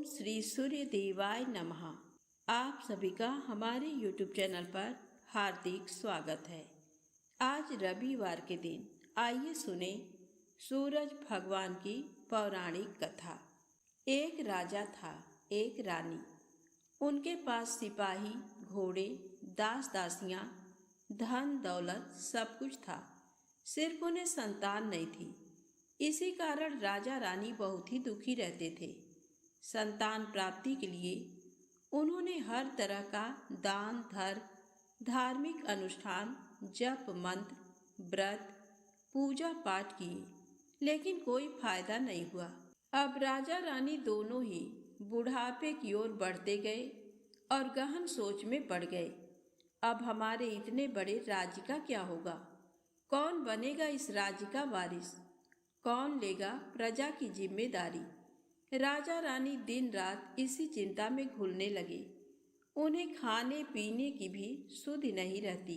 श्री सूर्य देवाय नमः। आप सभी का हमारे YouTube चैनल पर हार्दिक स्वागत है। आज रविवार के दिन आइए सुने सूरज भगवान की पौराणिक कथा। एक राजा था, एक रानी। उनके पास सिपाही, घोड़े, दास दासियां, धन दौलत सब कुछ था। सिर्फ उन्हें संतान नहीं थी। इसी कारण राजा रानी बहुत ही दुखी रहते थे। संतान प्राप्ति के लिए उन्होंने हर तरह का दान धर्म, धार्मिक अनुष्ठान, जप मंत्र, व्रत, पूजा पाठ किए, लेकिन कोई फायदा नहीं हुआ। अब राजा रानी दोनों ही बुढ़ापे की ओर बढ़ते गए और गहन सोच में पड़ गए। अब हमारे इतने बड़े राज्य का क्या होगा? कौन बनेगा इस राज्य का वारिस? कौन लेगा प्रजा की जिम्मेदारी? राजा रानी दिन रात इसी चिंता में घुलने लगे। उन्हें खाने पीने की भी सुधि नहीं रहती।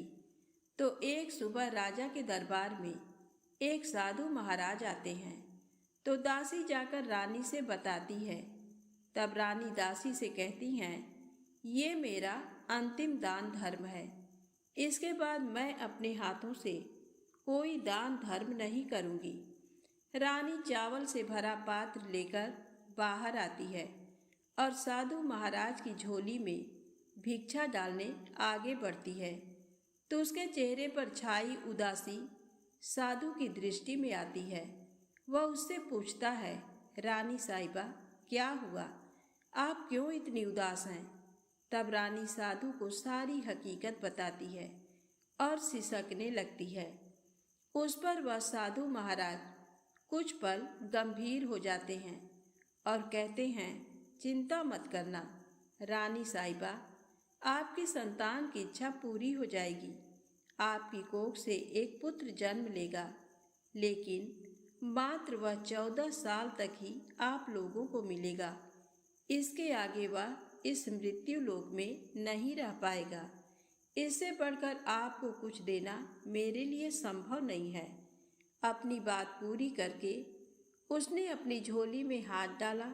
तो एक सुबह राजा के दरबार में एक साधु महाराज आते हैं। तो दासी जाकर रानी से बताती है। तब रानी दासी से कहती हैं, ये मेरा अंतिम दान धर्म है। इसके बाद मैं अपने हाथों से कोई दान धर्म नहीं करूँगी। रानी चावल से भरा पात्र लेकर बाहर आती है और साधु महाराज की झोली में भिक्षा डालने आगे बढ़ती है। तो उसके चेहरे पर छाई उदासी साधु की दृष्टि में आती है। वह उससे पूछता है, रानी साहिबा, क्या हुआ? आप क्यों इतनी उदास हैं? तब रानी साधु को सारी हकीकत बताती है और सिसकने लगती है। उस पर वह साधु महाराज कुछ पल गंभीर हो जाते हैं और कहते हैं, चिंता मत करना रानी साहिबा, आपकी संतान की इच्छा पूरी हो जाएगी। आपकी कोख से एक पुत्र जन्म लेगा, लेकिन मात्र वह 14 साल तक ही आप लोगों को मिलेगा। इसके आगे वह इस मृत्यु लोक में नहीं रह पाएगा। इससे बढ़कर आपको कुछ देना मेरे लिए संभव नहीं है। अपनी बात पूरी करके उसने अपनी झोली में हाथ डाला,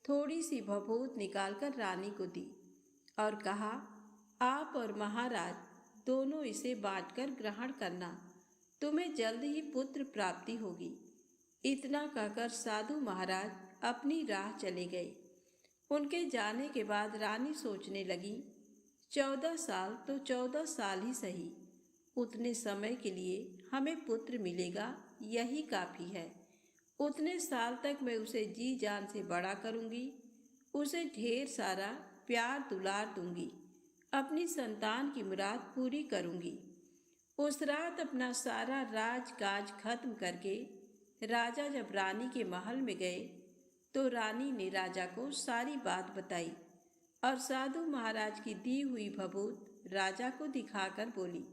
थोड़ी सी भभूत निकालकर रानी को दी और कहा, आप और महाराज दोनों इसे बांटकर ग्रहण करना। तुम्हें जल्द ही पुत्र प्राप्ति होगी। इतना कहकर साधु महाराज अपनी राह चले गए। उनके जाने के बाद रानी सोचने लगी, 14 साल तो 14 साल ही सही, उतने समय के लिए हमें पुत्र मिलेगा, यही काफ़ी है। उतने साल तक मैं उसे जी जान से बड़ा करूँगी, उसे ढेर सारा प्यार दुलार दूंगी, अपनी संतान की मुराद पूरी करूँगी। उस रात अपना सारा राजकाज खत्म करके राजा जब रानी के महल में गए तो रानी ने राजा को सारी बात बताई और साधु महाराज की दी हुई भभूत राजा को दिखाकर बोली,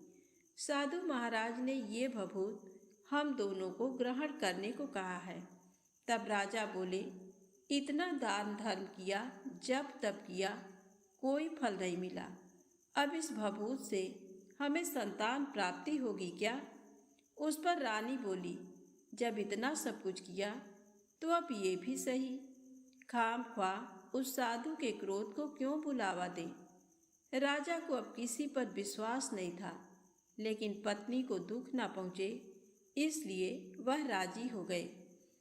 साधु महाराज ने ये भभूत हम दोनों को ग्रहण करने को कहा है। तब राजा बोले, इतना दान धर्म किया, जब तब किया, कोई फल नहीं मिला। अब इस भभूत से हमें संतान प्राप्ति होगी क्या? उस पर रानी बोली, जब इतना सब कुछ किया तो अब ये भी सही, खामख्वाह उस साधु के क्रोध को क्यों बुलावा दें। राजा को अब किसी पर विश्वास नहीं था, लेकिन पत्नी को दुख न पहुँचे इसलिए वह राजी हो गए।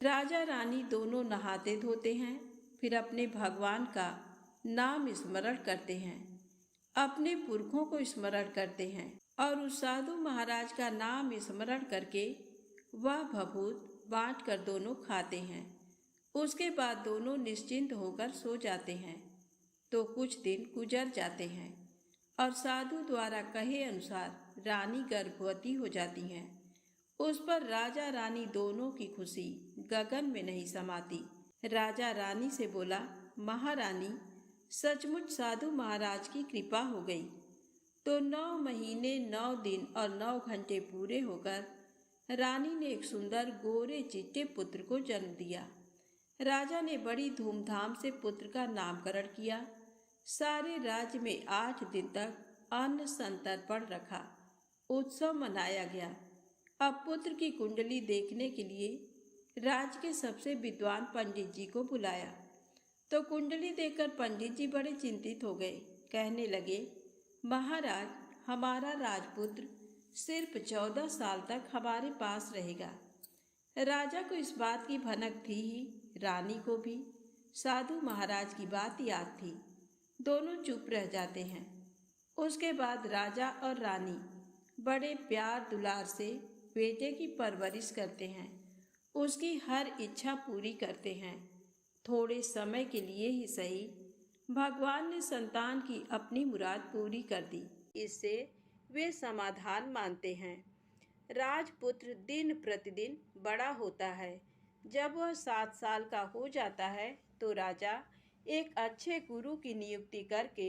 राजा रानी दोनों नहाते धोते हैं, फिर अपने भगवान का नाम स्मरण करते हैं, अपने पुरखों को स्मरण करते हैं और उस साधु महाराज का नाम स्मरण करके वह भभूत बांट कर दोनों खाते हैं। उसके बाद दोनों निश्चिंत होकर सो जाते हैं। तो कुछ दिन गुजर जाते हैं और साधु द्वारा कहे अनुसार रानी गर्भवती हो जाती हैं। उस पर राजा रानी दोनों की खुशी गगन में नहीं समाती। राजा रानी से बोला, महारानी, सचमुच साधु महाराज की कृपा हो गई। तो 9 महीने 9 दिन और 9 घंटे पूरे होकर रानी ने एक सुंदर गोरे चिट्टे पुत्र को जन्म दिया। राजा ने बड़ी धूमधाम से पुत्र का नामकरण किया। सारे राज्य में 8 दिन तक अन्न संतर्पण रखा, उत्सव मनाया गया। अब पुत्र की कुंडली देखने के लिए राज्य के सबसे विद्वान पंडित जी को बुलाया। तो कुंडली देखकर पंडित जी बड़े चिंतित हो गए। कहने लगे, महाराज, हमारा राजपुत्र सिर्फ 14 साल तक हमारे पास रहेगा। राजा को इस बात की भनक थी ही, रानी को भी। साधु महाराज की बात याद थी। दोनों चुप रह जाते हैं। उसके बाद राजा और रानी बड़े प्यार दुलार से बेटे की परवरिश करते हैं, उसकी हर इच्छा पूरी करते हैं। थोड़े समय के लिए ही सही, भगवान ने संतान की अपनी मुराद पूरी कर दी। इससे वे समाधान मानते हैं। राजपुत्र दिन प्रतिदिन बड़ा होता है। जब वह 7 साल का हो जाता है तो राजा एक अच्छे गुरु की नियुक्ति करके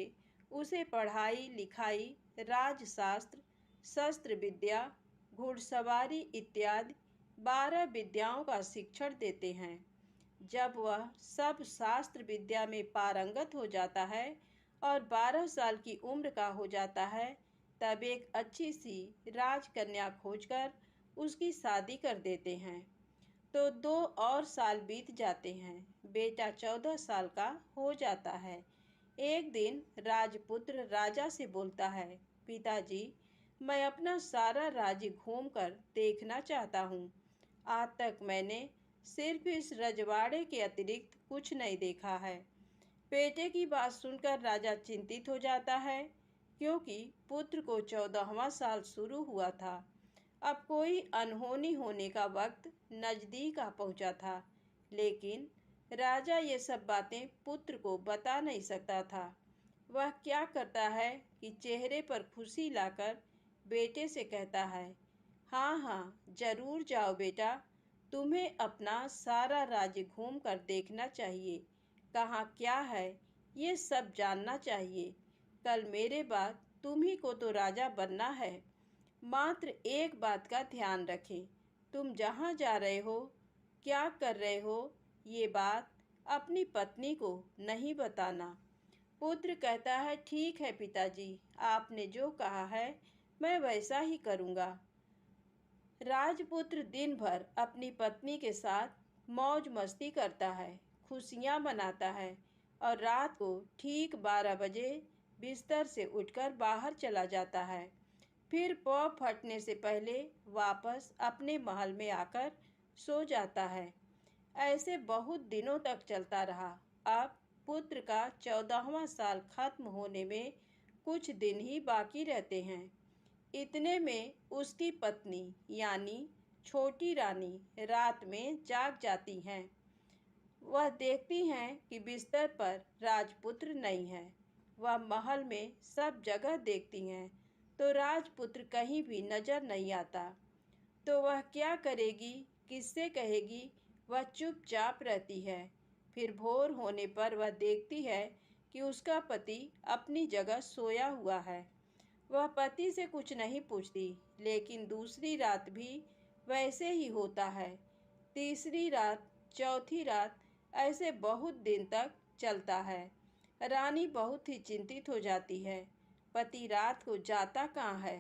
उसे पढ़ाई लिखाई, राजशास्त्र, शस्त्र विद्या, घुड़सवारी इत्यादि 12 विद्याओं का शिक्षण देते हैं। जब वह सब शास्त्र विद्या में पारंगत हो जाता है और 12 साल की उम्र का हो जाता है, तब एक अच्छी सी राजकन्या खोजकर उसकी शादी कर देते हैं। तो 2 और साल बीत जाते हैं। बेटा 14 साल का हो जाता है। एक दिन राजपुत्र राजा से बोलता है, पिताजी, मैं अपना सारा राज्य घूमकर देखना चाहता हूँ। आज तक मैंने सिर्फ इस रजवाड़े के अतिरिक्त कुछ नहीं देखा है। बेटे की बात सुनकर राजा चिंतित हो जाता है, क्योंकि पुत्र को 14वां साल शुरू हुआ था। अब कोई अनहोनी होने का वक्त नजदीक आ पहुंचा था, लेकिन राजा ये सब बातें पुत्र को बता नहीं सकता था। वह क्या करता है कि चेहरे पर खुशी लाकर बेटे से कहता है, हाँ हाँ, जरूर जाओ बेटा, तुम्हें अपना सारा राज्य घूम कर देखना चाहिए। कहाँ क्या है ये सब जानना चाहिए। कल मेरे बाद तुम्ही को तो राजा बनना है। मात्र एक बात का ध्यान रखें, तुम जहाँ जा रहे हो, क्या कर रहे हो, ये बात अपनी पत्नी को नहीं बताना। पुत्र कहता है, ठीक है पिताजी, आपने जो कहा है मैं वैसा ही करूँगा। राजपुत्र दिन भर अपनी पत्नी के साथ मौज मस्ती करता है, खुशियाँ मनाता है और रात को ठीक 12 बजे बिस्तर से उठकर बाहर चला जाता है। फिर पौ फटने से पहले वापस अपने महल में आकर सो जाता है। ऐसे बहुत दिनों तक चलता रहा। अब पुत्र का 14वां साल खत्म होने में कुछ दिन ही बाकी रहते हैं। इतने में उसकी पत्नी यानी छोटी रानी रात में जाग जाती हैं। वह देखती हैं कि बिस्तर पर राजपुत्र नहीं है। वह महल में सब जगह देखती हैं, तो राजपुत्र कहीं भी नजर नहीं आता। तो वह क्या करेगी, किससे कहेगी? वह चुपचाप रहती है। फिर भोर होने पर वह देखती है कि उसका पति अपनी जगह सोया हुआ है। वह पति से कुछ नहीं पूछती, लेकिन दूसरी रात भी वैसे ही होता है। तीसरी रात, चौथी रात, ऐसे बहुत दिन तक चलता है। रानी बहुत ही चिंतित हो जाती है। पति रात को जाता कहाँ है,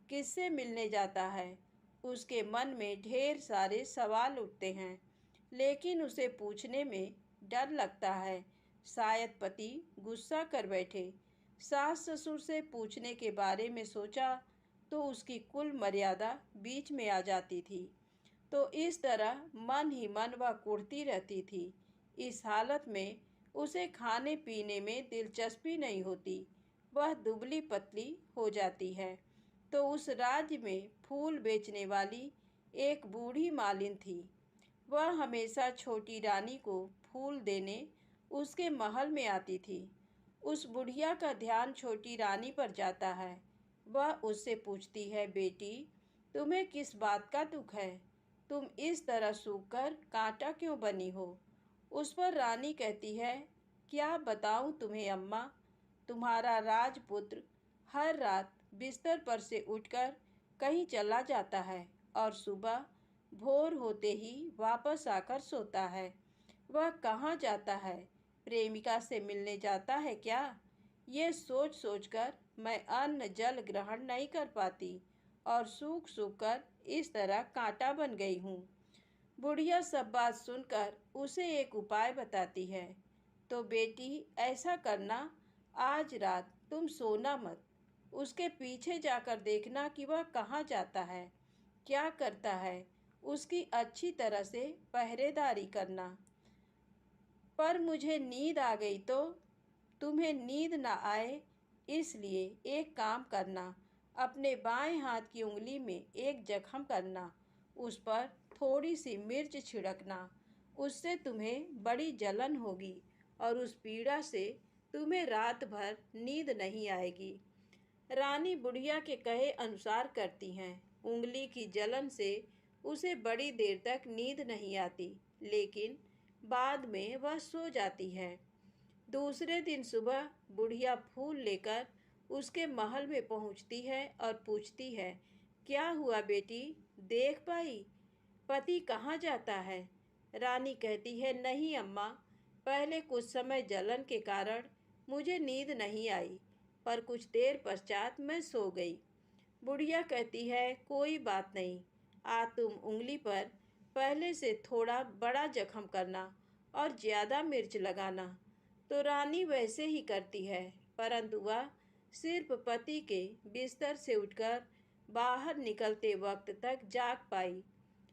किससे मिलने जाता है? उसके मन में ढेर सारे सवाल उठते हैं, लेकिन उसे पूछने में डर लगता है। शायद पति गुस्सा कर बैठे। सास ससुर से पूछने के बारे में सोचा तो उसकी कुल मर्यादा बीच में आ जाती थी। तो इस तरह मन ही मन वह कुढ़ती रहती थी। इस हालत में उसे खाने पीने में दिलचस्पी नहीं होती। वह दुबली पतली हो जाती है। तो उस राज्य में फूल बेचने वाली एक बूढ़ी मालिन थी। वह हमेशा छोटी रानी को फूल देने उसके महल में आती थी। उस बुढ़िया का ध्यान छोटी रानी पर जाता है। वह उससे पूछती है, बेटी, तुम्हें किस बात का दुख है? तुम इस तरह सूखकर कांटा क्यों बनी हो? उस पर रानी कहती है, क्या बताऊं तुम्हें अम्मा, तुम्हारा राजपुत्र हर रात बिस्तर पर से उठकर कहीं चला जाता है और सुबह भोर होते ही वापस आकर सोता है। वह कहाँ जाता है? प्रेमिका से मिलने जाता है क्या? ये सोच सोचकर मैं अन्न जल ग्रहण नहीं कर पाती और सूख सूख कर इस तरह कांटा बन गई हूँ। बुढ़िया सब बात सुनकर उसे एक उपाय बताती है। तो बेटी ऐसा करना, आज रात तुम सोना मत। उसके पीछे जाकर देखना कि वह कहाँ जाता है, क्या करता है। उसकी अच्छी तरह से पहरेदारी करना। पर मुझे नींद आ गई तो तुम्हें नींद ना आए, इसलिए एक काम करना। अपने बाएं हाथ की उंगली में एक जख्म करना, उस पर थोड़ी सी मिर्च छिड़कना। उससे तुम्हें बड़ी जलन होगी और उस पीड़ा से तुम्हें रात भर नींद नहीं आएगी। रानी बुढ़िया के कहे अनुसार करती हैं। उंगली की जलन से उसे बड़ी देर तक नींद नहीं आती, लेकिन बाद में वह सो जाती है। दूसरे दिन सुबह बुढ़िया फूल लेकर उसके महल में पहुंचती है और पूछती है, क्या हुआ बेटी, देख पाई पति कहाँ जाता है? रानी कहती है, नहीं अम्मा, पहले कुछ समय जलन के कारण मुझे नींद नहीं आई, पर कुछ देर पश्चात मैं सो गई। बुढ़िया कहती है, कोई बात नहीं, आज तुम उंगली पर पहले से थोड़ा बड़ा जख्म करना और ज़्यादा मिर्च लगाना। तो रानी वैसे ही करती है, परंतु वह सिर्फ पति के बिस्तर से उठकर बाहर निकलते वक्त तक जाग पाई।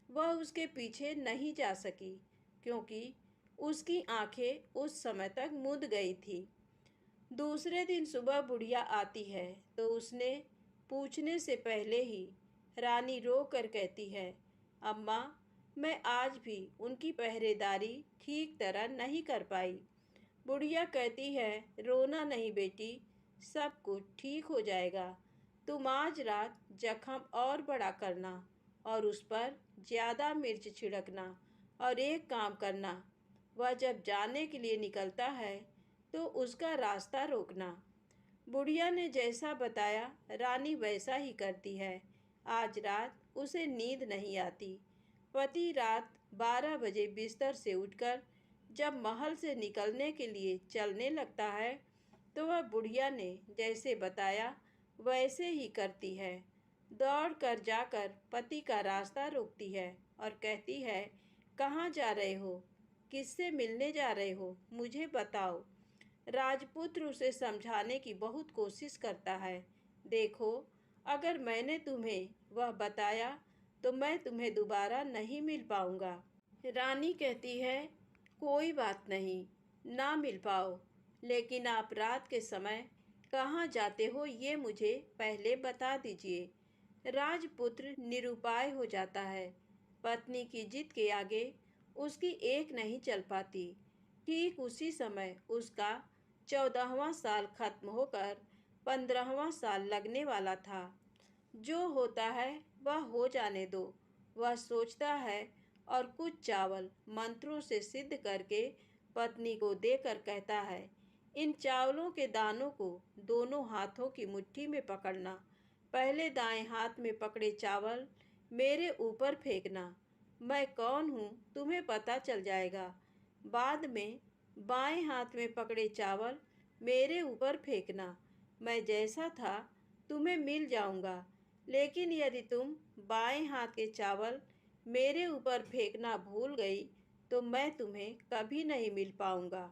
वह उसके पीछे नहीं जा सकी, क्योंकि उसकी आंखें उस समय तक मूंद गई थी। दूसरे दिन सुबह बुढ़िया आती है तो उसने पूछने से पहले ही रानी रो कर कहती है, अम्मा, मैं आज भी उनकी पहरेदारी ठीक तरह नहीं कर पाई। बुढ़िया कहती है, रोना नहीं बेटी, सब कुछ ठीक हो जाएगा। तुम आज रात जख्म और बड़ा करना और उस पर ज़्यादा मिर्च छिड़कना, और एक काम करना, वह जब जाने के लिए निकलता है तो उसका रास्ता रोकना। बुढ़िया ने जैसा बताया रानी वैसा ही करती है। आज रात उसे नींद नहीं आती। पति रात 12 बजे बिस्तर से उठकर जब महल से निकलने के लिए चलने लगता है तो वह बुढ़िया ने जैसे बताया वैसे ही करती है। दौड़ कर जाकर पति का रास्ता रोकती है और कहती है, कहाँ जा रहे हो, किससे मिलने जा रहे हो, मुझे बताओ। राजपुत्र उसे समझाने की बहुत कोशिश करता है। देखो, अगर मैंने तुम्हें वह बताया तो मैं तुम्हें दोबारा नहीं मिल पाऊंगा। रानी कहती है, कोई बात नहीं, ना मिल पाओ, लेकिन आप रात के समय कहाँ जाते हो ये मुझे पहले बता दीजिए। राजपुत्र निरुपाय हो जाता है। पत्नी की जिद के आगे उसकी एक नहीं चल पाती। ठीक उसी समय उसका 14वां साल खत्म होकर 15वां साल लगने वाला था। जो होता है वह हो जाने दो, वह सोचता है, और कुछ चावल मंत्रों से सिद्ध करके पत्नी को देकर कहता है, इन चावलों के दानों को दोनों हाथों की मुट्ठी में पकड़ना। पहले दाएं हाथ में पकड़े चावल मेरे ऊपर फेंकना। मैं कौन हूँ तुम्हें पता चल जाएगा। बाद में बाएं हाथ में पकड़े चावल मेरे ऊपर फेंकना। मैं जैसा था तुम्हें मिल जाऊंगा, लेकिन यदि तुम बाएं हाथ के चावल मेरे ऊपर फेंकना भूल गई तो मैं तुम्हें कभी नहीं मिल पाऊंगा।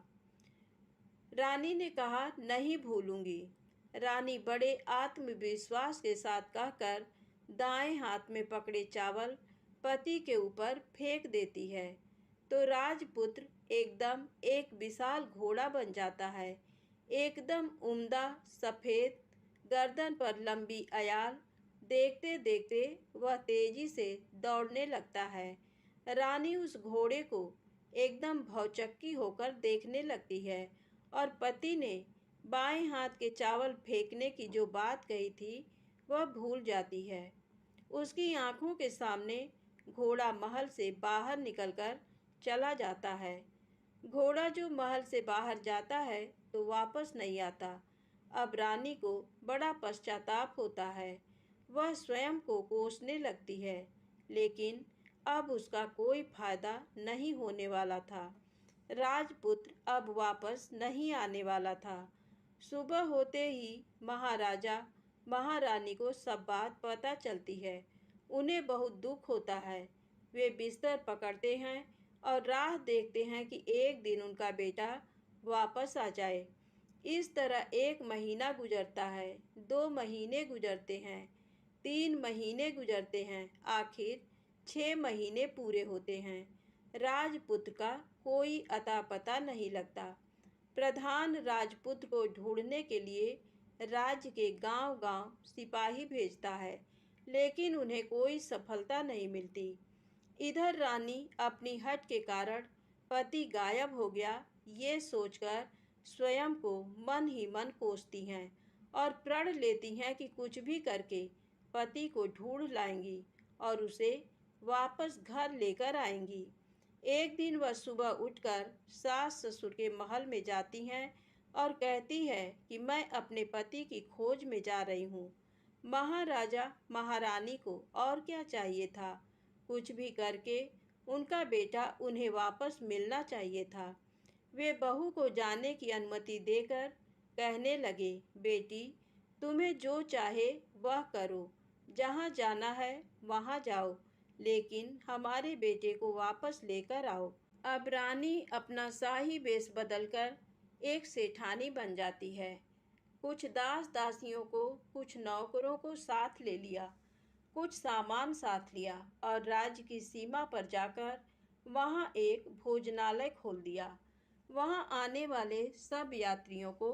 रानी ने कहा, नहीं भूलूंगी। रानी बड़े आत्मविश्वास के साथ कहकर दाएं हाथ में पकड़े चावल पति के ऊपर फेंक देती है तो राजपुत्र एकदम एक विशाल घोड़ा बन जाता है। एकदम उम्दा, सफ़ेद, गर्दन पर लंबी अयाल। देखते देखते वह तेजी से दौड़ने लगता है। रानी उस घोड़े को एकदम भौचक्की होकर देखने लगती है और पति ने बाएं हाथ के चावल फेंकने की जो बात कही थी वह भूल जाती है। उसकी आंखों के सामने घोड़ा महल से बाहर निकलकर चला जाता है। घोड़ा जो महल से बाहर जाता है तो वापस नहीं आता। अब रानी को बड़ा पश्चाताप होता है। वह स्वयं को कोसने लगती है, लेकिन अब उसका कोई फायदा नहीं होने वाला था। राजपुत्र अब वापस नहीं आने वाला था। सुबह होते ही महाराजा महारानी को सब बात पता चलती है। उन्हें बहुत दुख होता है। वे बिस्तर पकड़ते हैं और राह देखते हैं कि एक दिन उनका बेटा वापस आ जाए। इस तरह 1 महीना गुजरता है, 2 महीने गुजरते हैं, 3 महीने गुजरते हैं, आखिर 6 महीने पूरे होते हैं। राजपुत्र का कोई अता पता नहीं लगता। प्रधान राजपुत्र को ढूंढने के लिए राज्य के गांव-गांव सिपाही भेजता है, लेकिन उन्हें कोई सफलता नहीं मिलती। इधर रानी अपनी हठ के कारण पति गायब हो गया ये सोचकर स्वयं को मन ही मन कोसती हैं और प्रण लेती हैं कि कुछ भी करके पति को ढूंढ लाएंगी और उसे वापस घर लेकर आएंगी। एक दिन वह सुबह उठकर सास ससुर के महल में जाती हैं और कहती है कि मैं अपने पति की खोज में जा रही हूँ। महाराजा महारानी को और क्या चाहिए था, कुछ भी करके उनका बेटा उन्हें वापस मिलना चाहिए था। वे बहू को जाने की अनुमति देकर कहने लगे, बेटी तुम्हें जो चाहे वह करो, जहाँ जाना है वहाँ जाओ, लेकिन हमारे बेटे को वापस लेकर आओ। अब रानी अपना शाही वेश बदलकर एक सेठानी बन जाती है। कुछ दास दासियों को, कुछ नौकरों को साथ ले लिया, कुछ सामान साथ लिया और राज्य की सीमा पर जाकर वहाँ एक भोजनालय खोल दिया। वहाँ आने वाले सब यात्रियों को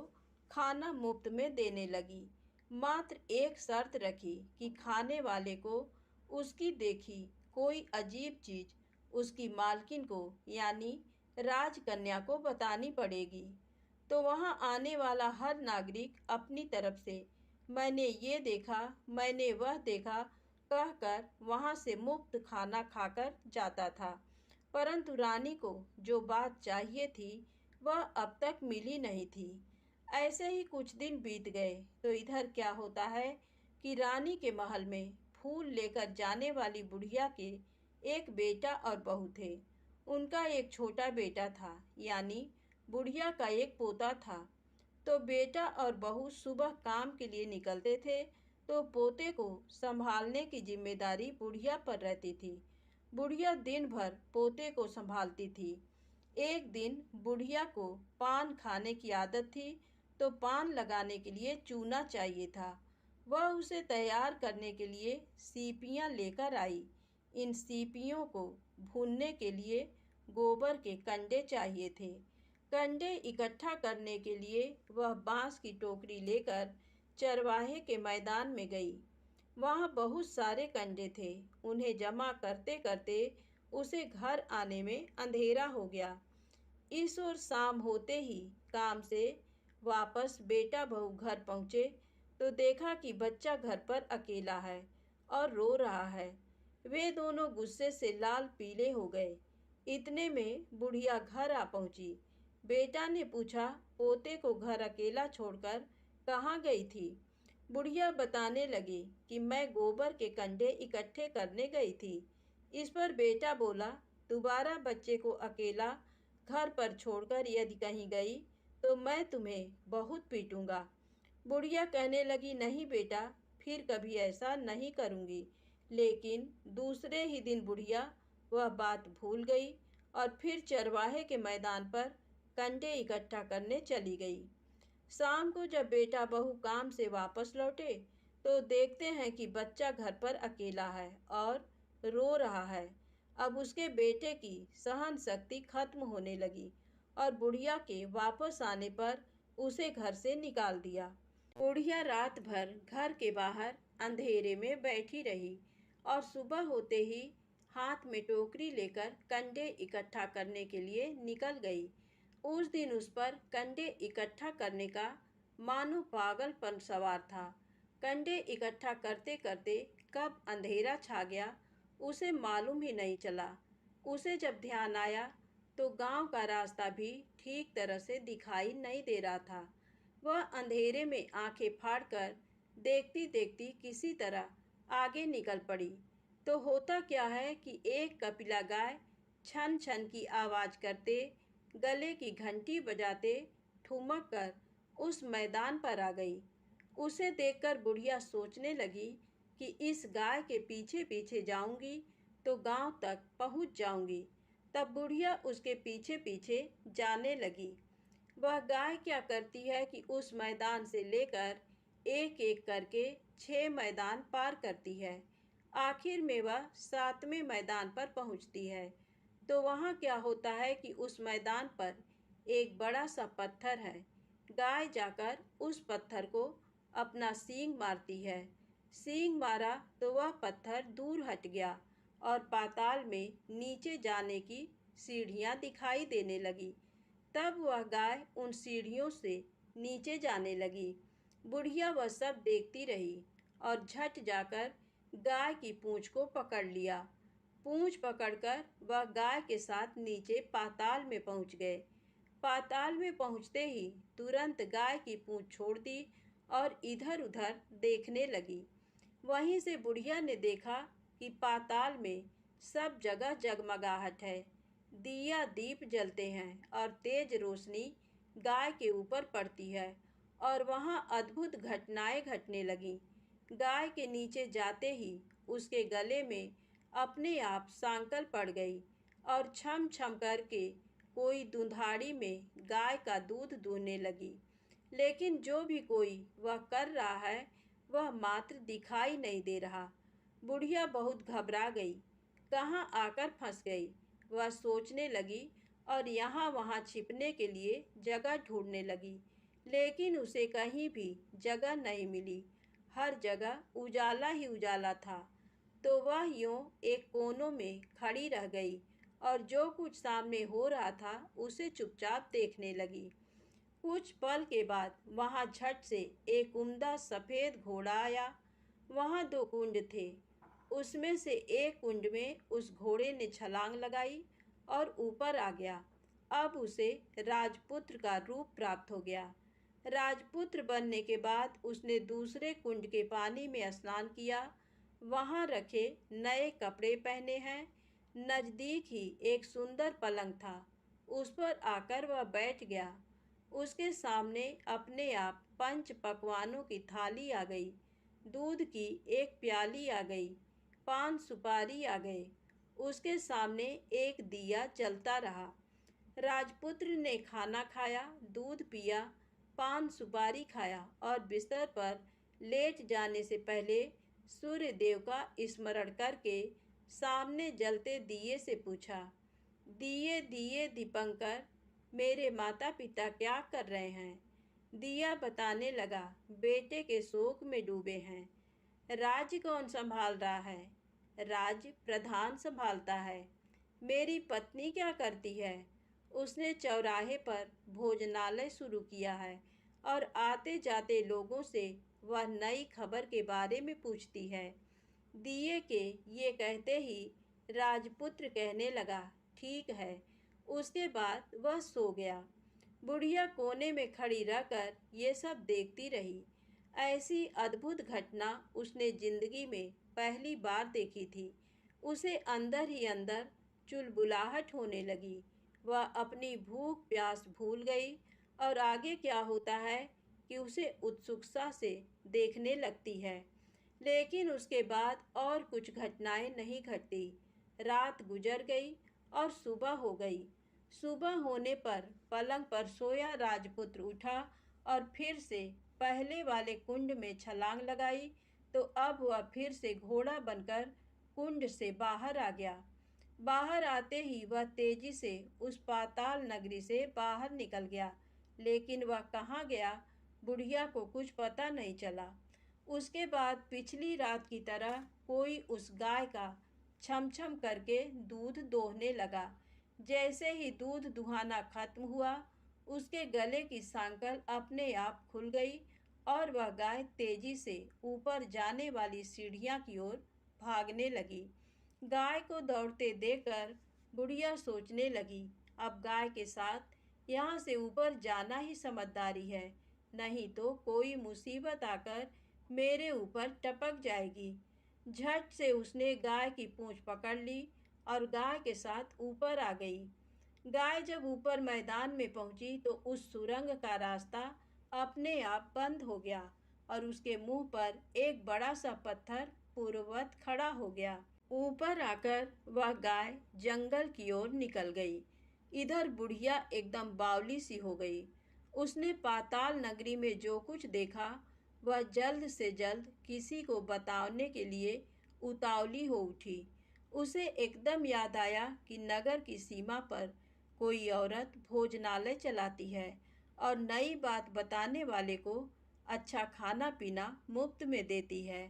खाना मुफ्त में देने लगी। मात्र एक शर्त रखी कि खाने वाले को उसकी देखी कोई अजीब चीज उसकी मालकिन को यानी राजकन्या को बतानी पड़ेगी। तो वहाँ आने वाला हर नागरिक अपनी तरफ से मैंने ये देखा, मैंने वह देखा कहकर वहाँ से मुफ्त खाना खाकर जाता था। परंतु रानी को जो बात चाहिए थी वह अब तक मिली नहीं थी। ऐसे ही कुछ दिन बीत गए तो इधर क्या होता है कि रानी के महल में फूल लेकर जाने वाली बुढ़िया के एक बेटा और बहू थे। उनका एक छोटा बेटा था, यानी बुढ़िया का एक पोता था। तो बेटा और बहू सुबह काम के लिए निकलते थे तो पोते को संभालने की जिम्मेदारी बुढ़िया पर रहती थी। बुढ़िया दिन भर पोते को संभालती थी। एक दिन बुढ़िया को पान खाने की आदत थी तो पान लगाने के लिए चूना चाहिए था। वह उसे तैयार करने के लिए सीपियाँ लेकर आई। इन सीपियों को भूनने के लिए गोबर के कंडे चाहिए थे। कंडे इकट्ठा करने के लिए वह बांस की टोकरी लेकर चरवाहे के मैदान में गई। वहाँ बहुत सारे कंडे थे। उन्हें जमा करते करते उसे घर आने में अंधेरा हो गया। इस ओर शाम होते ही काम से वापस बेटा बहू घर पहुँचे तो देखा कि बच्चा घर पर अकेला है और रो रहा है। वे दोनों गुस्से से लाल पीले हो गए। इतने में बुढ़िया घर आ पहुंची। बेटा ने पूछा, पोते को घर अकेला छोड़कर कहाँ गई थी? बुढ़िया बताने लगी कि मैं गोबर के कंडे इकट्ठे करने गई थी। इस पर बेटा बोला, दोबारा बच्चे को अकेला घर पर छोड़कर यदि कहीं गई तो मैं तुम्हें बहुत पीटूंगा। बुढ़िया कहने लगी, नहीं बेटा, फिर कभी ऐसा नहीं करूंगी। लेकिन दूसरे ही दिन बुढ़िया वह बात भूल गई और फिर चरवाहे के मैदान पर कंडे इकट्ठा करने चली गई। शाम को जब बेटा बहू काम से वापस लौटे तो देखते हैं कि बच्चा घर पर अकेला है और रो रहा है। अब उसके बेटे की सहन शक्ति खत्म होने लगी और बुढ़िया के वापस आने पर उसे घर से निकाल दिया। बुढ़िया रात भर घर के बाहर अंधेरे में बैठी रही और सुबह होते ही हाथ में टोकरी लेकर कंडे इकट्ठा करने के लिए निकल गई। उस दिन उस पर कंडे इकट्ठा करने का मानो पागलपन सवार था। कंडे इकट्ठा करते करते कब अंधेरा छा गया उसे मालूम ही नहीं चला। उसे जब ध्यान आया तो गांव का रास्ता भी ठीक तरह से दिखाई नहीं दे रहा था। वह अंधेरे में आंखें फाड़कर देखती देखती किसी तरह आगे निकल पड़ी। तो होता क्या है कि एक कपिला गाय छन छन की आवाज़ करते, गले की घंटी बजाते ठुमक कर उस मैदान पर आ गई। उसे देखकर बुढ़िया सोचने लगी कि इस गाय के पीछे पीछे जाऊंगी तो गांव तक पहुंच जाऊंगी। तब बुढ़िया उसके पीछे पीछे जाने लगी। वह गाय क्या करती है कि उस मैदान से लेकर एक एक करके 6 मैदान पार करती है। आखिर में वह 7वें मैदान पर पहुंचती है। तो वहां क्या होता है कि उस मैदान पर एक बड़ा सा पत्थर है। गाय जाकर उस पत्थर को अपना सींग मारती है। सींग मारा तो वह पत्थर दूर हट गया और पाताल में नीचे जाने की सीढ़ियां दिखाई देने लगी। तब वह गाय उन सीढ़ियों से नीचे जाने लगी। बुढ़िया वह सब देखती रही और झट जाकर गाय की पूंछ को पकड़ लिया। पूंछ पकड़कर वह गाय के साथ नीचे पाताल में पहुंच गए। पाताल में पहुंचते ही तुरंत गाय की पूंछ छोड़ दी और इधर उधर देखने लगी। वहीं से बुढ़िया ने देखा कि पाताल में सब जगह जगमगाहट है। दिया दीप जलते हैं और तेज रोशनी गाय के ऊपर पड़ती है और वहां अद्भुत घटनाएं घटने लगीं। गाय के नीचे जाते ही उसके गले में अपने आप सांकल पड़ गई और छम छम करके कोई दुधाड़ी में गाय का दूध दूहने लगी। लेकिन जो भी कोई वह कर रहा है वह मात्र दिखाई नहीं दे रहा। बुढ़िया बहुत घबरा गई, कहाँ आकर फंस गई। वह सोचने लगी और यहाँ वहाँ छिपने के लिए जगह ढूंढने लगी, लेकिन उसे कहीं भी जगह नहीं मिली। हर जगह उजाला ही उजाला था। तो वह यूं एक कोनों में खड़ी रह गई और जो कुछ सामने हो रहा था उसे चुपचाप देखने लगी। कुछ पल के बाद वहां झट से एक उम्दा सफेद घोड़ा आया। वहां 2 कुंड थे। उसमें से एक कुंड में उस घोड़े ने छलांग लगाई और ऊपर आ गया। अब उसे राजपुत्र का रूप प्राप्त हो गया। राजपुत्र बनने के बाद उसने दूसरे कुंड के पानी में स्नान किया। वहां रखे नए कपड़े पहने हैं। नजदीक ही एक सुंदर पलंग था। उस पर आकर वह बैठ गया। उसके सामने अपने आप 5 पकवानों की थाली आ गई। दूध की एक प्याली आ गई। पान सुपारी आ गए। उसके सामने एक दिया जलता रहा। राजपुत्र ने खाना खाया, दूध पिया, पान सुपारी खाया और बिस्तर पर लेट जाने से पहले सूर्य देव का स्मरण करके सामने जलते दिए से पूछा, दिए दिए दीपंकर, मेरे माता पिता क्या कर रहे हैं? दिया बताने लगा, बेटे के शोक में डूबे हैं। राज्य कौन संभाल रहा है? राज्य प्रधान संभालता है। मेरी पत्नी क्या करती है? उसने चौराहे पर भोजनालय शुरू किया है और आते जाते लोगों से वह नई खबर के बारे में पूछती है। दिए के ये कहते ही राजपुत्र कहने लगा, ठीक है। उसके बाद वह सो गया। बुढ़िया कोने में खड़ी रहकर ये सब देखती रही। ऐसी अद्भुत घटना उसने जिंदगी में पहली बार देखी थी। उसे अंदर ही अंदर चुलबुलाहट होने लगी। वह अपनी भूख प्यास भूल गई और आगे क्या होता है कि उसे उत्सुकता से देखने लगती है। लेकिन उसके बाद और कुछ घटनाएं नहीं घटती। रात गुजर गई और सुबह हो गई। सुबह होने पर पलंग पर सोया राजपुत्र उठा और फिर से पहले वाले कुंड में छलांग लगाई। तो अब वह फिर से घोड़ा बनकर कुंड से बाहर आ गया। बाहर आते ही वह तेजी से उस पाताल नगरी से बाहर निकल गया। लेकिन वह कहाँ गया, बुढ़िया को कुछ पता नहीं चला। उसके बाद पिछली रात की तरह कोई उस गाय का छम छम करके दूध दोहने लगा। जैसे ही दूध दुहाना खत्म हुआ, उसके गले की सांकल अपने आप खुल गई और वह गाय तेजी से ऊपर जाने वाली सीढ़ियां की ओर भागने लगी। गाय को दौड़ते देखकर बुढ़िया सोचने लगी, अब गाय के साथ यहाँ से ऊपर जाना ही समझदारी है, नहीं तो कोई मुसीबत आकर मेरे ऊपर टपक जाएगी। झट से उसने गाय की पूंछ पकड़ ली और गाय के साथ ऊपर आ गई। गाय जब ऊपर मैदान में पहुंची तो उस सुरंग का रास्ता अपने आप बंद हो गया और उसके मुंह पर एक बड़ा सा पत्थर पूर्ववत खड़ा हो गया। ऊपर आकर वह गाय जंगल की ओर निकल गई। इधर बुढ़िया एकदम बावली सी हो गई। उसने पाताल नगरी में जो कुछ देखा वह जल्द से जल्द किसी को बताने के लिए उतावली हो उठी। उसे एकदम याद आया कि नगर की सीमा पर कोई औरत भोजनालय चलाती है और नई बात बताने वाले को अच्छा खाना पीना मुफ्त में देती है।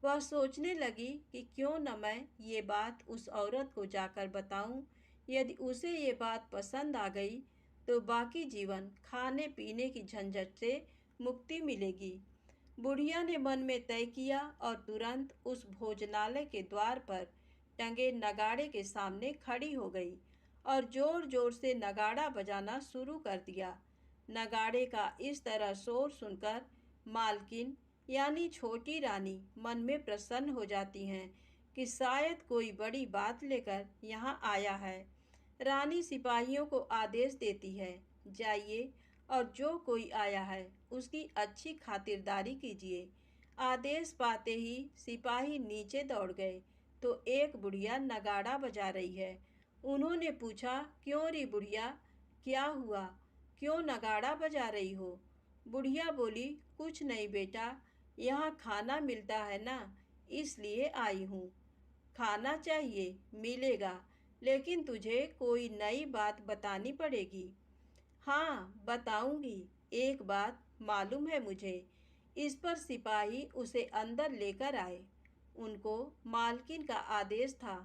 वह सोचने लगी कि क्यों न मैं ये बात उस औरत को जाकर बताऊं। यदि उसे ये बात पसंद आ गई तो बाकी जीवन खाने पीने की झंझट से मुक्ति मिलेगी। बुढ़िया ने मन में तय किया और तुरंत उस भोजनालय के द्वार पर टंगे नगाड़े के सामने खड़ी हो गई और जोर जोर से नगाड़ा बजाना शुरू कर दिया। नगाड़े का इस तरह शोर सुनकर मालकिन यानी छोटी रानी मन में प्रसन्न हो जाती हैं कि शायद कोई बड़ी बात लेकर यहाँ आया है। रानी सिपाहियों को आदेश देती है, जाइए और जो कोई आया है उसकी अच्छी खातिरदारी कीजिए। आदेश पाते ही सिपाही नीचे दौड़ गए तो एक बुढ़िया नगाड़ा बजा रही है। उन्होंने पूछा, क्यों री बुढ़िया, क्या हुआ, क्यों नगाड़ा बजा रही हो? बुढ़िया बोली, कुछ नहीं बेटा, यहाँ खाना मिलता है ना, इसलिए आई हूँ। खाना चाहिए, मिलेगा, लेकिन तुझे कोई नई बात बतानी पड़ेगी। हाँ बताऊंगी, एक बात मालूम है मुझे। इस पर सिपाही उसे अंदर लेकर आए। उनको मालकिन का आदेश था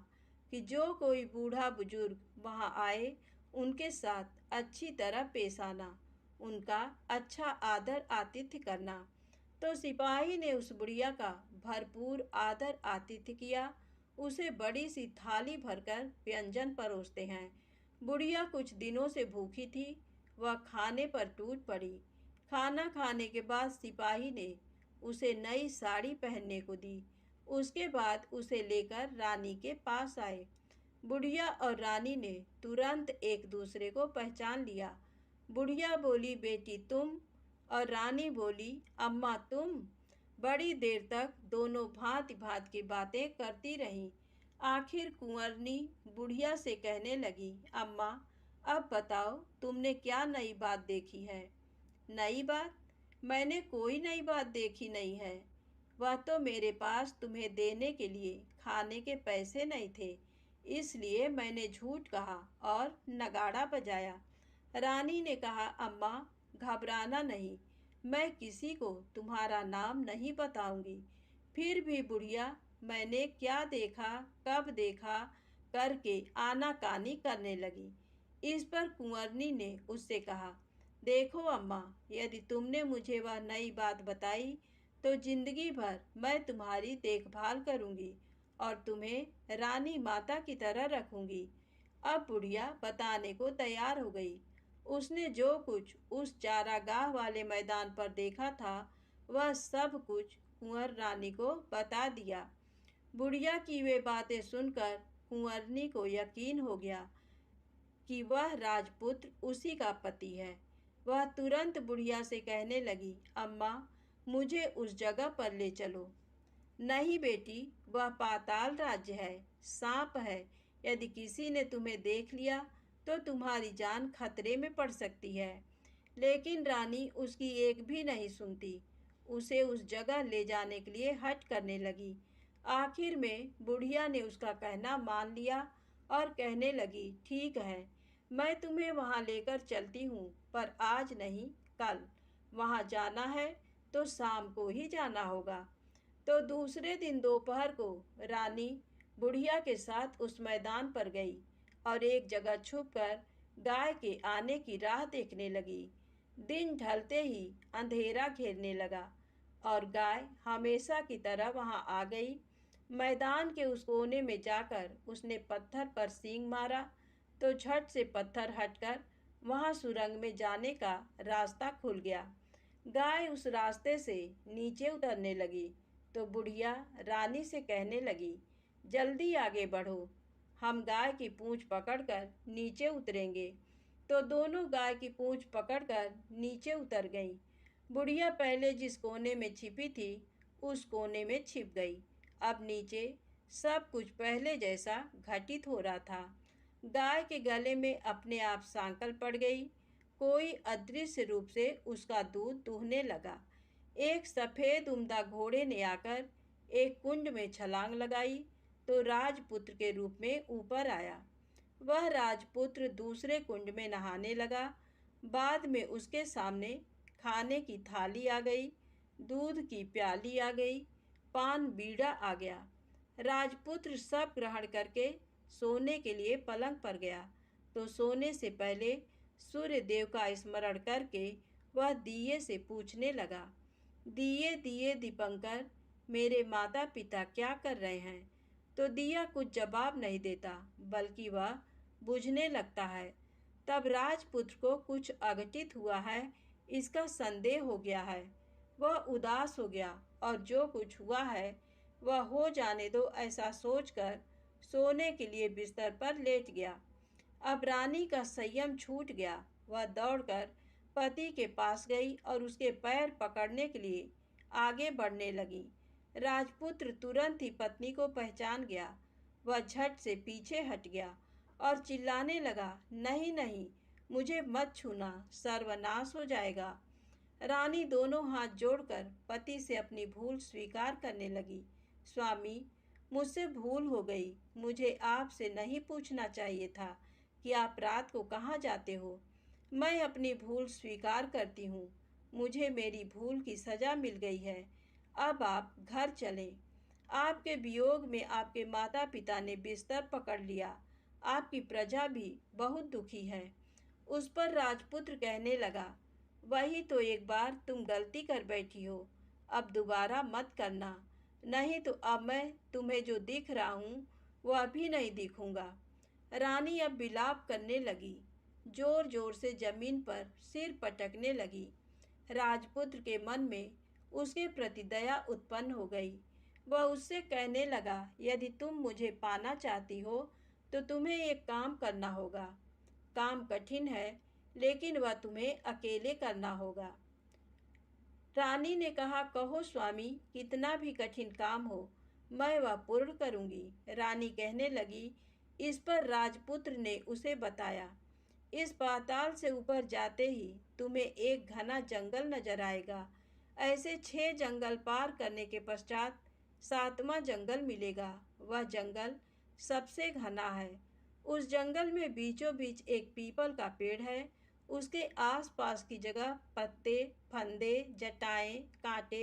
कि जो कोई बूढ़ा बुजुर्ग वहाँ आए उनके साथ अच्छी तरह पेश आना, उनका अच्छा आदर आतिथ्य करना। तो सिपाही ने उस बुढ़िया का भरपूर आदर आतिथ्य किया। उसे बड़ी सी थाली भरकर व्यंजन परोसते हैं। बुढ़िया कुछ दिनों से भूखी थी, वह खाने पर टूट पड़ी। खाना खाने के बाद सिपाही ने उसे नई साड़ी पहनने को दी। उसके बाद उसे लेकर रानी के पास आए। बुढ़िया और रानी ने तुरंत एक दूसरे को पहचान लिया। बुढ़िया बोली, बेटी तुम? और रानी बोली, अम्मा तुम? बड़ी देर तक दोनों भांति भांति की बातें करती रहीं। आखिर कुंवरनी बुढ़िया से कहने लगी, अम्मा अब बताओ तुमने क्या नई बात देखी है? नई बात? मैंने कोई नई बात देखी नहीं है। वह तो मेरे पास तुम्हें देने के लिए खाने के पैसे नहीं थे, इसलिए मैंने झूठ कहा और नगाड़ा बजाया। रानी ने कहा, अम्मा घबराना नहीं, मैं किसी को तुम्हारा नाम नहीं बताऊंगी। फिर भी बुढ़िया मैंने क्या देखा, कब देखा करके आनाकानी करने लगी। इस पर कुंवरनी ने उससे कहा, देखो अम्मा, यदि तुमने मुझे वह नई बात बताई तो जिंदगी भर मैं तुम्हारी देखभाल करूंगी और तुम्हें रानी माता की तरह रखूंगी। अब बुढ़िया बताने को तैयार हो गई। उसने जो कुछ उस चारागाह वाले मैदान पर देखा था वह सब कुछ कुंवर रानी को बता दिया। बुढ़िया की वे बातें सुनकर कुंवरनी को यकीन हो गया कि वह राजपुत्र उसी का पति है। वह तुरंत बुढ़िया से कहने लगी, अम्मा मुझे उस जगह पर ले चलो। नहीं बेटी, वह पाताल राज्य है, सांप है। यदि किसी ने तुम्हें देख लिया तो तुम्हारी जान खतरे में पड़ सकती है। लेकिन रानी उसकी एक भी नहीं सुनती। उसे उस जगह ले जाने के लिए हठ करने लगी। आखिर में बुढ़िया ने उसका कहना मान लिया और कहने लगी, ठीक है, मैं तुम्हें वहाँ लेकर चलती हूँ, पर आज नहीं कल। वहाँ जाना है तो शाम को ही जाना होगा। तो दूसरे दिन दोपहर को रानी बुढ़िया के साथ उस मैदान पर गई और एक जगह छुपकर गाय के आने की राह देखने लगी। दिन ढलते ही अंधेरा घेरने लगा और गाय हमेशा की तरह वहाँ आ गई। मैदान के उस कोने में जाकर उसने पत्थर पर सींग मारा तो झट से पत्थर हटकर वहाँ सुरंग में जाने का रास्ता खुल गया। गाय उस रास्ते से नीचे उतरने लगी तो बुढ़िया रानी से कहने लगी, जल्दी आगे बढ़ो, हम गाय की पूंछ पकड़कर नीचे उतरेंगे। तो दोनों गाय की पूंछ पकड़कर नीचे उतर गईं। बुढ़िया पहले जिस कोने में छिपी थी उस कोने में छिप गई। अब नीचे सब कुछ पहले जैसा घटित हो रहा था। गाय के गले में अपने आप सांकल पड़ गई। कोई अदृश्य रूप से उसका दूध दूहने लगा। एक सफ़ेद उम्दा घोड़े ने आकर एक कुंड में छलांग लगाई तो राजपुत्र के रूप में ऊपर आया। वह राजपुत्र दूसरे कुंड में नहाने लगा। बाद में उसके सामने खाने की थाली आ गई, दूध की प्याली आ गई, पान बीड़ा आ गया। राजपुत्र सब ग्रहण करके सोने के लिए पलंग पर गया तो सोने से पहले सूर्य देव का स्मरण करके वह दिए से पूछने लगा, दिए दिए दीपंकर, मेरे माता पिता क्या कर रहे हैं? तो दिया कुछ जवाब नहीं देता, बल्कि वह बुझने लगता है। तब राजपुत्र को कुछ अघटित हुआ है इसका संदेह हो गया है। वह उदास हो गया और जो कुछ हुआ है वह हो जाने दो ऐसा सोचकर सोने के लिए बिस्तर पर लेट गया। अब रानी का संयम छूट गया। वह दौड़कर पति के पास गई और उसके पैर पकड़ने के लिए आगे बढ़ने लगी। राजपुत्र तुरंत ही पत्नी को पहचान गया। वह झट से पीछे हट गया और चिल्लाने लगा, नहीं नहीं, मुझे मत छूना, सर्वनाश हो जाएगा। रानी दोनों हाथ जोड़कर पति से अपनी भूल स्वीकार करने लगी। स्वामी, मुझसे भूल हो गई। मुझे आपसे नहीं पूछना चाहिए था कि आप रात को कहाँ जाते हो। मैं अपनी भूल स्वीकार करती हूँ। मुझे मेरी भूल की सज़ा मिल गई है। अब आप घर चलें। आपके वियोग में आपके माता पिता ने बिस्तर पकड़ लिया। आपकी प्रजा भी बहुत दुखी है। उस पर राजपुत्र कहने लगा, वही तो एक बार तुम गलती कर बैठी हो, अब दोबारा मत करना, नहीं तो अब मैं तुम्हें जो दिख रहा हूँ वह अभी नहीं दिखूंगा। रानी अब विलाप करने लगी, जोर जोर से जमीन पर सिर पटकने लगी। राजपुत्र के मन में उसके प्रति दया उत्पन्न हो गई। वह उससे कहने लगा, यदि तुम मुझे पाना चाहती हो तो तुम्हें एक काम करना होगा। काम कठिन है, लेकिन वह तुम्हें अकेले करना होगा। रानी ने कहा, कहो स्वामी, कितना भी कठिन काम हो मैं वह पूर्ण करूंगी। रानी कहने लगी। इस पर राजपुत्र ने उसे बताया, इस पाताल से ऊपर जाते ही तुम्हें एक घना जंगल नजर आएगा। ऐसे 6 जंगल पार करने के पश्चात 7वां जंगल मिलेगा। वह जंगल सबसे घना है। उस जंगल में बीचों बीच एक पीपल का पेड़ है। उसके आसपास की जगह पत्ते, फंदे, जटाएं, कांटे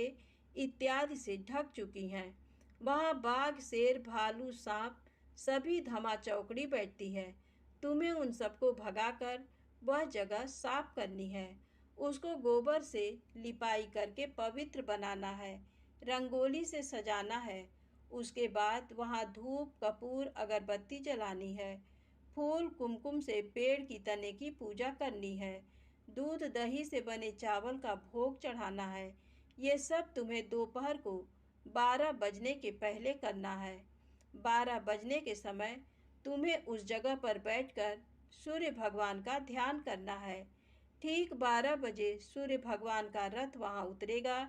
इत्यादि से ढक चुकी हैं। वहाँ बाघ, शेर, भालू, सांप सभी धमा चौकड़ी बैठती है। तुम्हें उन सबको भगाकर वह जगह साफ करनी है। उसको गोबर से लिपाई करके पवित्र बनाना है, रंगोली से सजाना है। उसके बाद वहाँ धूप, कपूर, अगरबत्ती जलानी है। फूल, कुमकुम से पेड़ की तने की पूजा करनी है। दूध दही से बने चावल का भोग चढ़ाना है। ये सब तुम्हें दोपहर को 12 बजने के पहले करना है। 12 बजने के समय तुम्हें उस जगह पर बैठकर सूर्य भगवान का ध्यान करना है। ठीक 12 बजे सूर्य भगवान का रथ वहाँ उतरेगा।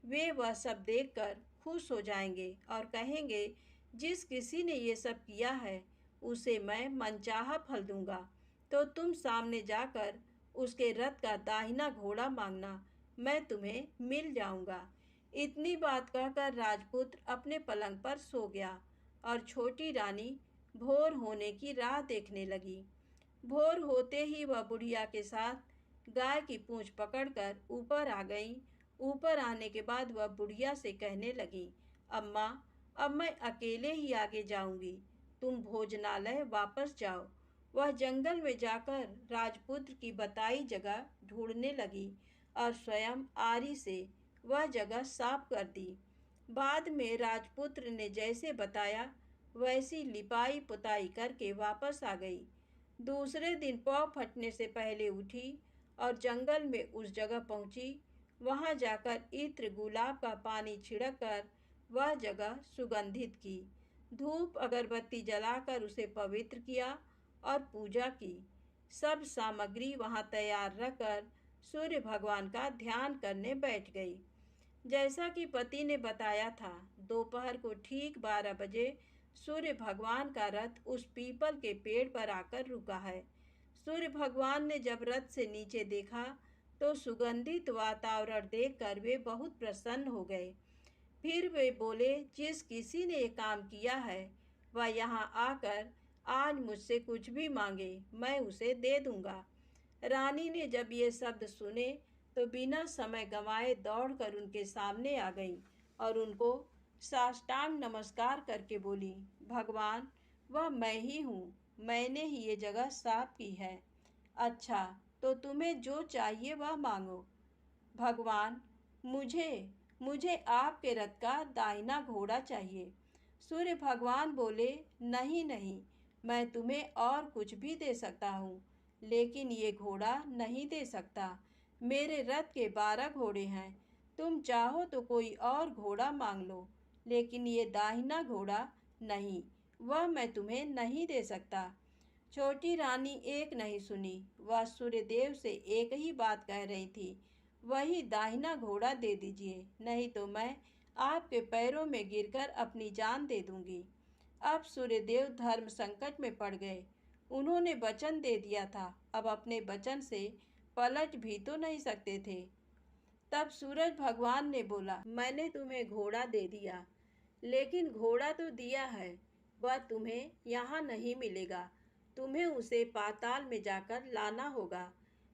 वे वह सब देखकर खुश हो जाएंगे और कहेंगे, जिस किसी ने ये सब किया है उसे मैं मनचाहा फल दूंगा। तो तुम सामने जाकर उसके रथ का दाहिना घोड़ा मांगना, मैं तुम्हें मिल जाऊंगा। इतनी बात कहकर राजपुत्र अपने पलंग पर सो गया और छोटी रानी भोर होने की राह देखने लगी। भोर होते ही वह बुढ़िया के साथ गाय की पूंछ पकड़कर ऊपर आ गई। ऊपर आने के बाद वह बुढ़िया से कहने लगी, अम्मा, अब मैं अकेले ही आगे जाऊंगी, तुम भोजनालय वापस जाओ। वह जंगल में जाकर राजपुत्र की बताई जगह ढूंढने लगी और स्वयं आरी से वह जगह साफ कर दी। बाद में राजपुत्र ने जैसे बताया वैसी लिपाई पुताई करके वापस आ गई। दूसरे दिन पौ फटने से पहले उठी और जंगल में उस जगह पहुंची। वहां जाकर इत्र, गुलाब का पानी छिड़क कर वह जगह सुगंधित की। धूप अगरबत्ती जलाकर उसे पवित्र किया और पूजा की। सब सामग्री वहां तैयार रखकर सूर्य भगवान का ध्यान करने बैठ गई। जैसा कि पति ने बताया था, दोपहर को ठीक 12 बजे सूर्य भगवान का रथ उस पीपल के पेड़ पर आकर रुका है। सूर्य भगवान ने जब रथ से नीचे देखा तो सुगंधित वातावरण देखकर वे बहुत प्रसन्न हो गए। फिर वे बोले, जिस किसी ने ये काम किया है वह यहाँ आकर आज मुझसे कुछ भी मांगे, मैं उसे दे दूंगा। रानी ने जब ये शब्द सुने तो बिना समय गंवाए दौड़कर उनके सामने आ गई और उनको साष्टांग नमस्कार करके बोली, भगवान, वह मैं ही हूँ, मैंने ही ये जगह साफ की है। अच्छा, तो तुम्हें जो चाहिए वह मांगो। भगवान, मुझे मुझे आपके रथ का दाहिना घोड़ा चाहिए। सूर्य भगवान बोले, नहीं नहीं, मैं तुम्हें और कुछ भी दे सकता हूँ, लेकिन ये घोड़ा नहीं दे सकता। मेरे रथ के 12 घोड़े हैं, तुम चाहो तो कोई और घोड़ा मांग लो, लेकिन ये दाहिना घोड़ा नहीं, वह मैं तुम्हें नहीं दे सकता। छोटी रानी एक नहीं सुनी, वह सूर्यदेव से एक ही बात कह रही थी, वही दाहिना घोड़ा दे दीजिए, नहीं तो मैं आपके पैरों में गिरकर अपनी जान दे दूंगी। अब सूर्यदेव धर्म संकट में पड़ गए। उन्होंने वचन दे दिया था, अब अपने वचन से पलट भी तो नहीं सकते थे। तब सूरज भगवान ने बोला, मैंने तुम्हें घोड़ा दे दिया, लेकिन घोड़ा तो दिया है, वह तुम्हें यहाँ नहीं मिलेगा, तुम्हें उसे पाताल में जाकर लाना होगा।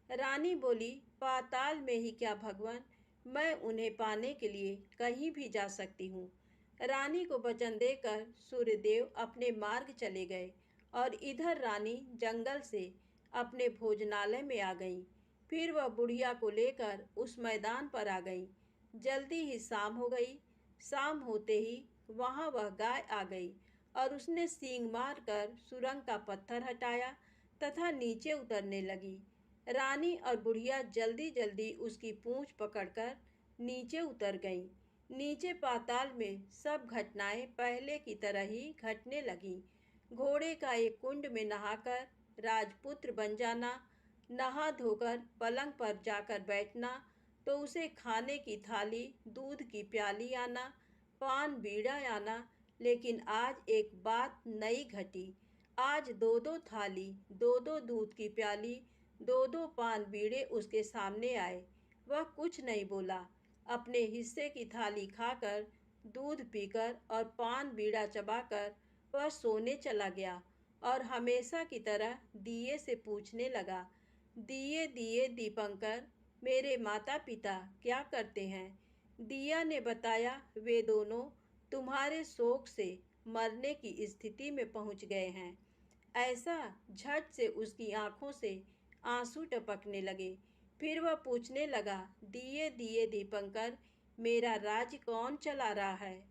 रानी बोली, पाताल में ही क्या भगवान, मैं उन्हें पाने के लिए कहीं भी जा सकती हूँ। रानी को वचन देकर सूर्यदेव अपने मार्ग चले गए और इधर रानी जंगल से अपने भोजनालय में आ गई। फिर वह बुढ़िया को लेकर उस मैदान पर आ गई। जल्दी ही शाम हो गई। शाम होते ही वहाँ वह गाय आ गई और उसने सींग मारकर सुरंग का पत्थर हटाया तथा नीचे उतरने लगी। रानी और बुढ़िया जल्दी जल्दी उसकी पूंछ पकड़कर नीचे उतर गईं। नीचे पाताल में सब घटनाएं पहले की तरह ही घटने लगीं। घोड़े का एक कुंड में नहाकर राजपुत्र बन जाना, नहा धोकर पलंग पर जाकर बैठना, तो उसे खाने की थाली, दूध की प्याली आना, पान बीड़ा आना। लेकिन आज एक बात नई घटी। आज दो दो थाली, दो दो दूध की प्याली, दो दो पान बीड़े उसके सामने आए। वह कुछ नहीं बोला। अपने हिस्से की थाली खाकर, दूध पीकर और पान बीड़ा चबाकर वह सोने चला गया और हमेशा की तरह दिए से पूछने लगा, दिए दिए दीपंकर, मेरे माता पिता क्या करते हैं? दिया ने बताया, वे दोनों तुम्हारे शोक से मरने की स्थिति में पहुंच गए हैं। ऐसा झट से उसकी आंखों से आंसू टपकने लगे। फिर वह पूछने लगा, दिए दिए दीपंकर, मेरा राज्य कौन चला रहा है?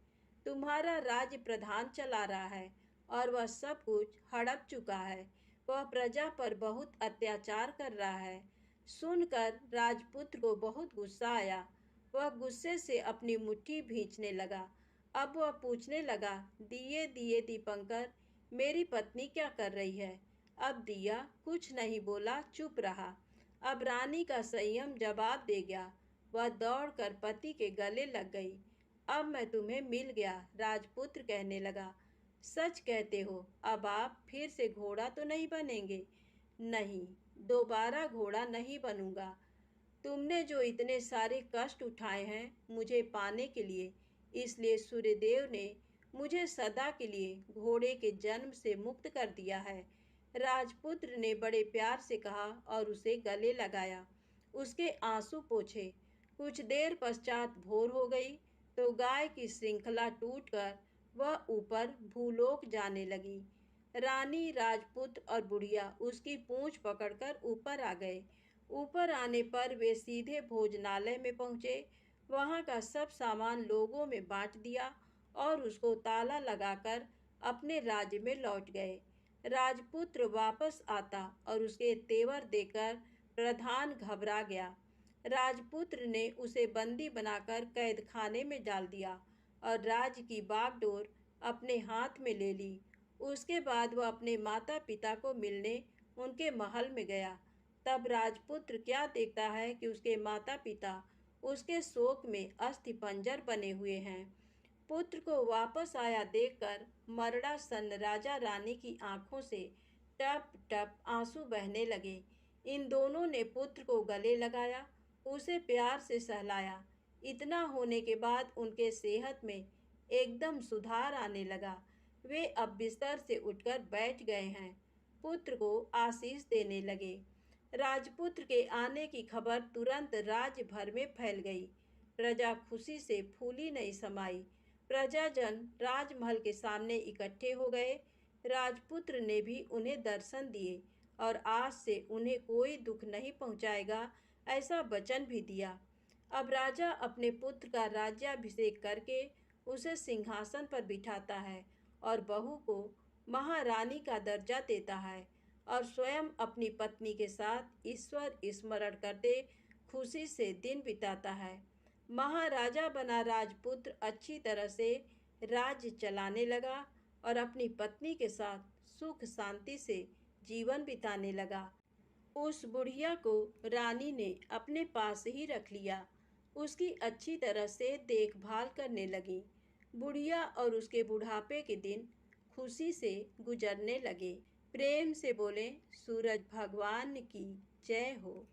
तुम्हारा राज्य प्रधान चला रहा है और वह सब कुछ हड़प चुका है। वह प्रजा पर बहुत अत्याचार कर रहा है। सुनकर राजपुत्र को बहुत गुस्सा आया। वह गुस्से से अपनी मुट्ठी भींचने लगा। अब वह पूछने लगा, दिए दिए दीपंकर, मेरी पत्नी क्या कर रही है? अब दिया कुछ नहीं बोला, चुप रहा। अब रानी का संयम जवाब दे गया। वह दौड़कर पति के गले लग गई। अब मैं तुम्हें मिल गया, राजपुत्र कहने लगा। सच कहते हो, अब आप फिर से घोड़ा तो नहीं बनेंगे? नहीं, दोबारा घोड़ा नहीं बनूंगा। तुमने जो इतने सारे कष्ट उठाए हैं मुझे पाने के लिए, इसलिए सूर्यदेव ने मुझे सदा के लिए घोड़े के जन्म से मुक्त कर दिया है। राजपुत्र ने बड़े प्यार से कहा और उसे गले लगाया, उसके आंसू पोंछे। कुछ देर पश्चात भोर हो गई तो गाय की श्रृंखला टूटकर वह ऊपर भूलोक जाने लगी। रानी, राजपुत्र और बुढ़िया उसकी पूंछ पकड़कर ऊपर आ गए। ऊपर आने पर वे सीधे भोजनालय में पहुंचे। वहां का सब सामान लोगों में बांट दिया और उसको ताला लगाकर अपने राज्य में लौट गए। राजपुत्र वापस आता और उसके तेवर देकर प्रधान घबरा गया। राजपुत्र ने उसे बंदी बनाकर कैद खाने में डाल दिया और राज्य की बागडोर अपने हाथ में ले ली। उसके बाद वह अपने माता पिता को मिलने उनके महल में गया। तब राजपुत्र क्या देखता है कि उसके माता पिता उसके शोक में अस्थिपंजर बने हुए हैं। पुत्र को वापस आया देखकर मरड़ा सन राजा रानी की आंखों से टप टप आंसू बहने लगे। इन दोनों ने पुत्र को गले लगाया, उसे प्यार से सहलाया। इतना होने के बाद उनके सेहत में एकदम सुधार आने लगा। वे अब बिस्तर से उठकर बैठ गए हैं। पुत्र को आशीष देने लगे। राजपुत्र के आने की खबर तुरंत राज्य भर में फैल गई। प्रजा खुशी से फूली नहीं समाई। प्रजाजन राजमहल के सामने इकट्ठे हो गए। राजपुत्र ने भी उन्हें दर्शन दिए और आज से उन्हें कोई दुख नहीं पहुंचाएगा, ऐसा वचन भी दिया। अब राजा अपने पुत्र का राज्याभिषेक करके उसे सिंहासन पर बिठाता है और बहू को महारानी का दर्जा देता है और स्वयं अपनी पत्नी के साथ ईश्वर स्मरण करते खुशी से दिन बिताता है। महाराजा बना राजपुत्र अच्छी तरह से राज्य चलाने लगा और अपनी पत्नी के साथ सुख शांति से जीवन बिताने लगा। उस बुढ़िया को रानी ने अपने पास ही रख लिया। उसकी अच्छी तरह से देखभाल करने लगी। बुढ़िया और उसके बुढ़ापे के दिन खुशी से गुजरने लगे। प्रेम से बोले, सूरज भगवान की जय हो।